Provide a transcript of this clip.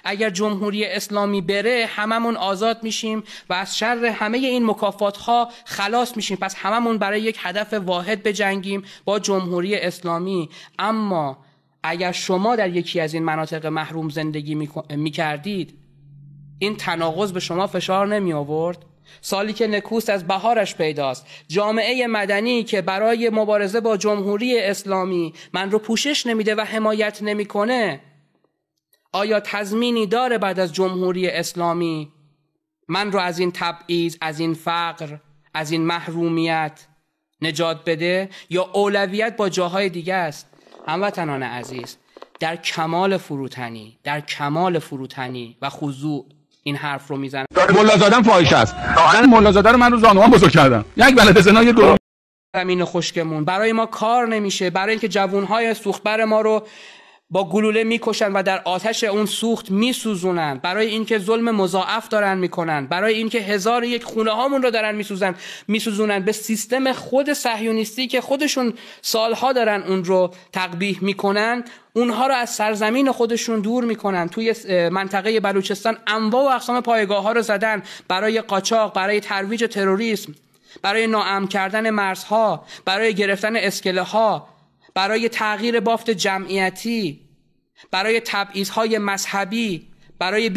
اگر جمهوری اسلامی بره هممون آزاد میشیم و از شر همه این مکافات‌ها خلاص میشیم. پس هممون برای یک هدف واحد بجنگیم، با جمهوری اسلامی. اما اگر شما در یکی از این مناطق محروم زندگی میکردید، این تناقض به شما فشار نمی آورد؟ سالی که نکوست از بهارش پیداست، جامعه مدنی که برای مبارزه با جمهوری اسلامی من رو پوشش نمیده و حمایت نمیکنه، آیا تضمینی داره بعد از جمهوری اسلامی من رو از این تبعیض، از این فقر، از این محرومیت نجات بده؟ یا اولویت با جاهای دیگه است؟ هموطنان عزیز، در کمال فروتنی و خضوع این حرف رو میزنم. ملازادم فاحشه است. زن ملازاده رو من رو زانوام بزرگ کردم. یک بلد زنا یه دو زمین خشکمون برای ما کار نمیشه، برای اینکه جوانهای سوختبر ما رو با گلوله میکشن و در آتش اون سوخت میسوزونن، برای اینکه ظلم مضاعف دارن میکنن، برای اینکه 1001 خونه هامون رو دارن میسوزونن به سیستم خود صهیونیستی که خودشون سالها دارن اون رو تقبیح میکنن، اونها رو از سرزمین خودشون دور میکنن. توی منطقه بلوچستان انواع و اقسام پایگاه ها رو زدن برای قاچاق، برای ترویج تروریسم، برای ناامن کردن مرزها، برای گرفتن اسکله ها، برای تغییر بافت جمعیتی، برای تبعیض‌های مذهبی، برای